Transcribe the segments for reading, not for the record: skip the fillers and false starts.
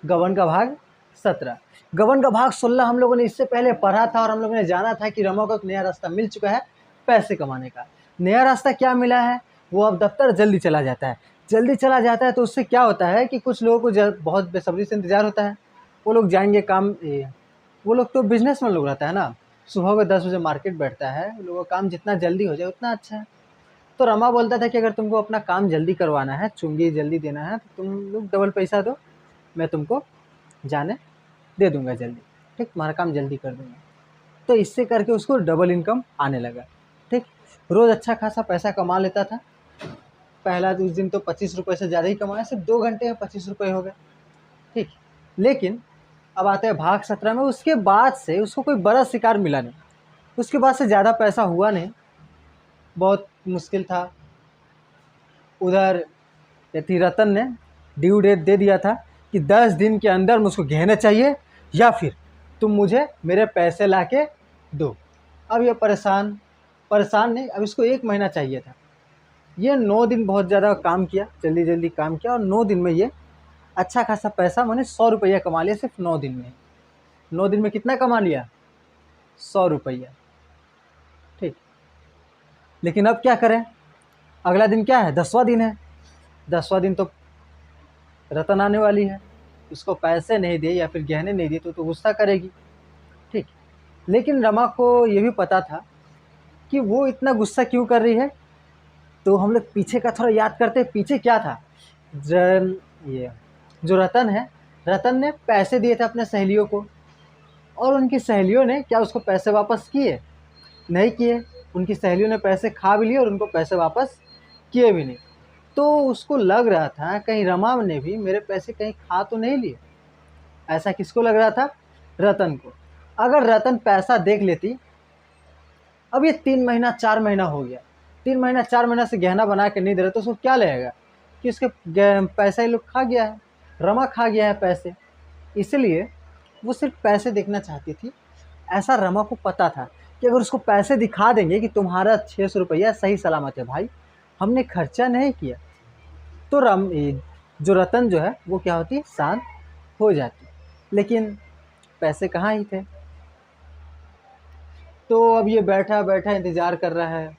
गबन का भाग 17। गबन का भाग 16 हम लोगों ने इससे पहले पढ़ा था और हम लोगों ने जाना था कि रमा को एक नया रास्ता मिल चुका है पैसे कमाने का। नया रास्ता क्या मिला है, वो अब दफ्तर जल्दी चला जाता है। जल्दी चला जाता है तो उससे क्या होता है कि कुछ लोगों को बहुत बेसब्री से इंतज़ार होता है। वो लोग जाएंगे काम, वो लोग तो बिजनेसमैन लोग रहता है ना, सुबह को 10 बजे मार्केट बैठता है। उन लोगों का काम जितना जल्दी हो जाए उतना अच्छा है। तो रमा बोलता था कि अगर तुमको अपना काम जल्दी करवाना है, चुंगी जल्दी देना है, तो तुम लोग डबल पैसा दो, मैं तुमको जाने दे दूंगा जल्दी, ठीक, तुम्हारा काम जल्दी कर दूंगा। तो इससे करके उसको डबल इनकम आने लगा। ठीक, रोज़ अच्छा खासा पैसा कमा लेता था। पहला उस दिन तो 25 रुपये से ज़्यादा ही कमाया, सिर्फ 2 घंटे में 25 रुपये हो गए। ठीक, लेकिन अब आते हैं भाग 17 में। उसके बाद से उसको कोई बड़ा शिकार मिला नहीं, उसके बाद से ज़्यादा पैसा हुआ नहीं, बहुत मुश्किल था। उधर यति रतन ने ड्यू डेट दे दिया था कि 10 दिन के अंदर मुझको गहने चाहिए या फिर तुम मुझे मेरे पैसे ला के दो। अब ये परेशान परेशान नहीं, अब इसको 1 महीना चाहिए था। ये 9 दिन बहुत ज़्यादा काम किया, जल्दी जल्दी काम किया, और 9 दिन में ये अच्छा खासा पैसा, मैंने 100 रुपया कमा लिया सिर्फ 9 दिन में। 9 दिन में कितना कमा लिया, 100 रुपया। ठीक, लेकिन अब क्या करें, अगला दिन क्या है, 10वां दिन है। 10वां दिन तो रतन आने वाली है, उसको पैसे नहीं दिए या फिर गहने नहीं दिए तो गुस्सा करेगी। ठीक, लेकिन रमा को ये भी पता था कि वो इतना गुस्सा क्यों कर रही है। तो हम लोग पीछे का थोड़ा याद करते हैं, पीछे क्या था। ये जो रतन है, रतन ने पैसे दिए थे अपने सहेलियों को, और उनकी सहेलियों ने क्या उसको पैसे वापस किए, नहीं किए। उनकी सहेलियों ने पैसे खा भी लिए और उनको पैसे वापस किए भी नहीं। तो उसको लग रहा था कहीं रमा ने भी मेरे पैसे कहीं खा तो नहीं लिए। ऐसा किसको लग रहा था, रतन को। अगर रतन पैसा देख लेती, अब ये 3 महीना 4 महीना हो गया, 3 महीना 4 महीना से गहना बना के नहीं दे रहे, तो उसको क्या लगेगा कि उसके पैसा ही लोग खा गया है, रमा खा गया है पैसे। इसलिए वो सिर्फ पैसे देखना चाहती थी। ऐसा रमा को पता था कि अगर उसको पैसे दिखा देंगे कि तुम्हारा 600 रुपया सही सलामत है भाई, हमने खर्चा नहीं किया, तो जो रतन जो है वो क्या होती, शांत हो जाती। लेकिन पैसे कहाँ ही थे। तो अब ये बैठा बैठा इंतज़ार कर रहा है।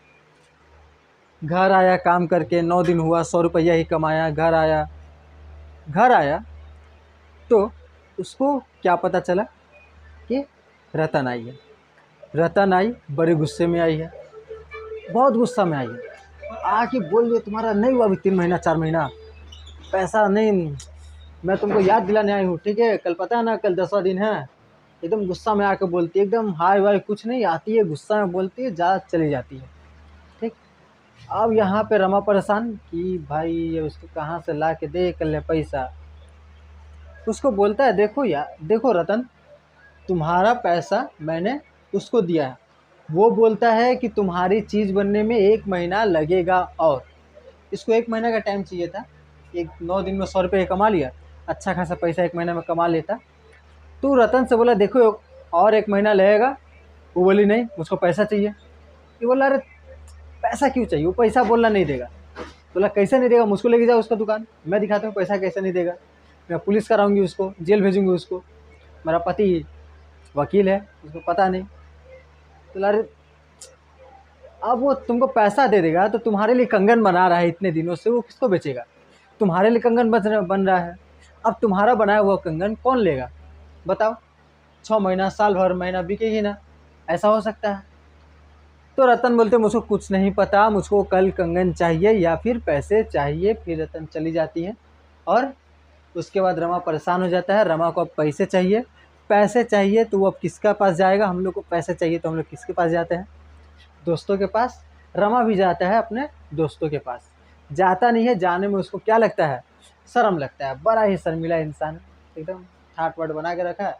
घर आया काम करके, 9 दिन हुआ, 100 रुपया ही कमाया। घर आया तो उसको क्या पता चला कि रतन आई है। रतन आई, बड़े गुस्से में आई है, बहुत गुस्सा में आई है। आके बोल रही, तुम्हारा नहीं हुआ अभी 3 महीना 4 महीना, पैसा नहीं, मैं तुमको याद दिलाने आई हूँ, ठीक है, कल पता है ना, कल 10वां दिन है। एकदम गुस्सा में आके बोलती है, एकदम हाय वाय कुछ नहीं, आती है गुस्सा में बोलती है, जा चली जाती है। ठीक, अब यहाँ पे रमा परेशान कि भाई ये उसको कहाँ से ला के दे कर ले पैसा। उसको बोलता है, देखो यार, देखो रतन, तुम्हारा पैसा मैंने उसको दिया है, वो बोलता है कि तुम्हारी चीज़ बनने में 1 महीना लगेगा, और इसको 1 महीना का टाइम चाहिए था। 9 दिन में 100 रुपये कमा लिया, अच्छा खासा पैसा 1 महीने में कमा लेता। तो रतन से बोला, देखो और 1 महीना लगेगा। वो बोली, नहीं मुझको पैसा चाहिए। ये बोला, अरे पैसा क्यों चाहिए, वो पैसा बोलना नहीं देगा। बोला, कैसे नहीं देगा, मुझको लेके जाओ उसका दुकान, मैं दिखाता हूँ पैसा कैसे नहीं देगा, मैं पुलिस कराऊंगी उसको, जेल भेजूंगी उसको, मेरा पति वकील है, उसको पता नहीं। तो अरे अब वो तुमको पैसा दे देगा तो तुम्हारे लिए कंगन बना रहा है इतने दिनों से, वो किसको बेचेगा, तुम्हारे लिए कंगन बन रहा है। अब तुम्हारा बनाया हुआ कंगन कौन लेगा बताओ, 6 महीना साल भर महीना बिकेगी ना, ऐसा हो सकता है। तो रतन बोलते, मुझको कुछ नहीं पता, मुझको कल कंगन चाहिए या फिर पैसे चाहिए। फिर रतन चली जाती है, और उसके बाद रमा परेशान हो जाता है। रमा को अब पैसे चाहिए, पैसे चाहिए, तो वो अब किसका पास जाएगा, हम लोग को पैसे चाहिए तो हम लोग किसके पास जाते हैं, दोस्तों के पास। रमा भी जाता है अपने दोस्तों के पास, जाता नहीं है, जाने में उसको क्या लगता है, शर्म लगता है, बड़ा ही शर्मिला इंसान, एकदम ठाट वाट बना के रखा है।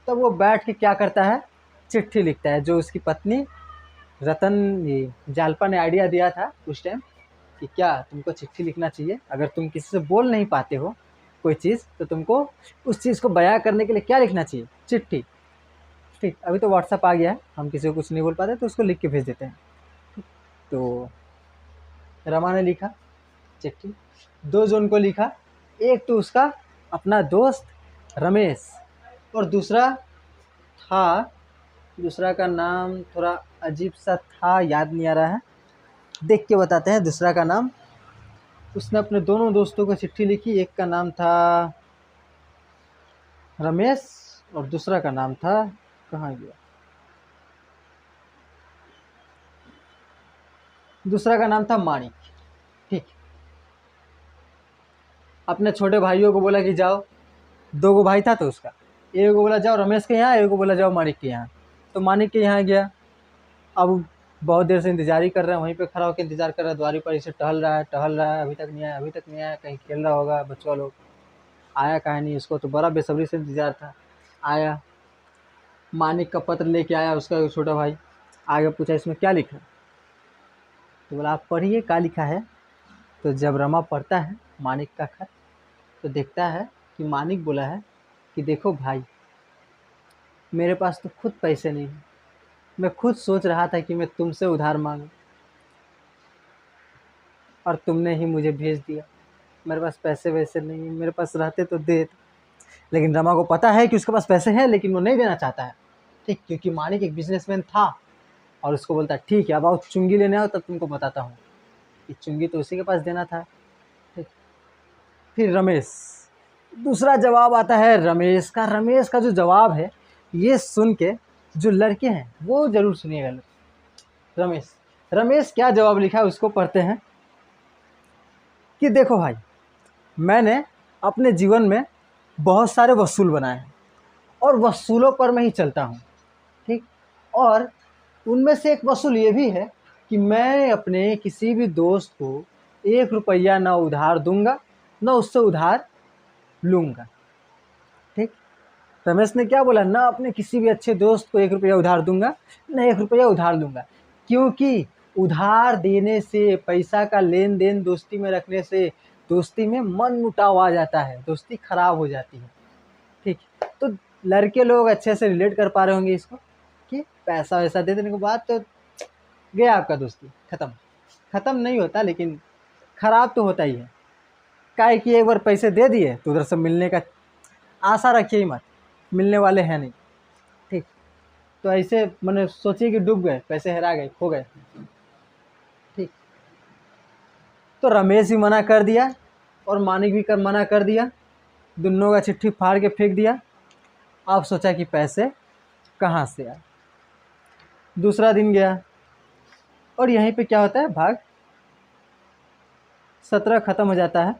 तब वो बैठ के क्या करता है, चिट्ठी लिखता है, जो उसकी पत्नी रतन जालपा ने आइडिया दिया था उस टाइम कि क्या तुमको चिट्ठी लिखना चाहिए, अगर तुम किसी से बोल नहीं पाते हो कोई चीज़ तो तुमको उस चीज़ को बयां करने के लिए क्या लिखना चाहिए, चिट्ठी। ठीक, अभी तो व्हाट्सअप आ गया है, हम किसी को कुछ नहीं बोल पाते तो उसको लिख के भेज देते हैं। तो रमा ने लिखा चिट्ठी, 2 जून को लिखा। एक तो उसका अपना दोस्त रमेश, और दूसरा था, दूसरा का नाम थोड़ा अजीब सा था, याद नहीं आ रहा है, देख के बताते हैं दूसरा का नाम। उसने अपने दोनों दोस्तों को चिट्ठी लिखी, एक का नाम था रमेश और दूसरा का नाम था, कहाँ गया, दूसरा का नाम था माणिक। ठीक, अपने छोटे भाइयों को बोला कि जाओ, दो गो भाई था तो उसका, एक को बोला जाओ रमेश के यहाँ, एक को बोला जाओ माणिक के यहाँ। तो माणिक के यहाँ गया। अब बहुत देर से इंतजार ही कर रहा है, वहीं पे खड़ा होकर इंतजार कर रहा है, द्वारी पर इसे टहल रहा है, अभी तक नहीं आया, अभी तक नहीं आया, कहीं खेल रहा होगा बच्चों लोग, आया कहाँ नहीं, उसको तो बड़ा बेसब्री से इंतजार था। आया, मानिक का पत्र लेके आया उसका छोटा भाई, आगे पूछा इसमें क्या लिखा, तो बोला आप पढ़िए क्या लिखा है। तो जब रमा पढ़ता है मानिक का खत, तो देखता है कि मानिक बोला है कि देखो भाई, मेरे पास तो खुद पैसे नहीं हैं, मैं खुद सोच रहा था कि मैं तुमसे उधार मांगूं, और तुमने ही मुझे भेज दिया, मेरे पास पैसे वैसे नहीं है, मेरे पास रहते तो दे। लेकिन रमा को पता है कि उसके पास पैसे हैं, लेकिन वो नहीं देना चाहता है। ठीक, क्योंकि मानिक एक बिजनेसमैन था, और उसको बोलता है ठीक है अब आओ चुंगी लेने आओ, तब तुमको बताता हूँ कि चुंगी तो उसी के पास देना था। ठीक, फिर रमेश, दूसरा जवाब आता है रमेश का। रमेश का जो जवाब है, ये सुन के जो लड़के हैं वो जरूर सुनिएगा। रमेश रमेश क्या जवाब लिखा है उसको पढ़ते हैं कि देखो भाई, मैंने अपने जीवन में बहुत सारे वसूल बनाए हैं, और वसूलों पर मैं ही चलता हूँ। ठीक, और उनमें से एक वसूल ये भी है कि मैं अपने किसी भी दोस्त को 1 रुपया ना उधार दूंगा, ना उससे उधार लूंगा। ठीक, रमेश ने क्या बोला, ना अपने किसी भी अच्छे दोस्त को 1 रुपया उधार दूंगा, ना 1 रुपया उधार लूंगा, क्योंकि उधार देने से, पैसा का लेन देन दोस्ती में रखने से दोस्ती में मन मुटाव आ जाता है, दोस्ती खराब हो जाती है। ठीक, तो लड़के लोग अच्छे से रिलेट कर पा रहे होंगे इसको, कि पैसा वैसा दे देने के बाद तो गया आपका दोस्ती, खत्म। खत्म नहीं होता, लेकिन खराब तो होता ही है। काहे कि एक बार पैसे दे दिए तो उधर से मिलने का आशा रखिए ही मत, मिलने वाले हैं नहीं। ठीक, तो ऐसे मैंने सोचिए कि डूब गए, पैसे हेरा गए, खो गए। ठीक, तो रमेश भी मना कर दिया और मानिक भी मना कर दिया, दोनों का चिट्ठी फाड़ के फेंक दिया। अब सोचा कि पैसे कहाँ से आए। दूसरा दिन गया, और यहीं पे क्या होता है, भाग 17 खत्म हो जाता है।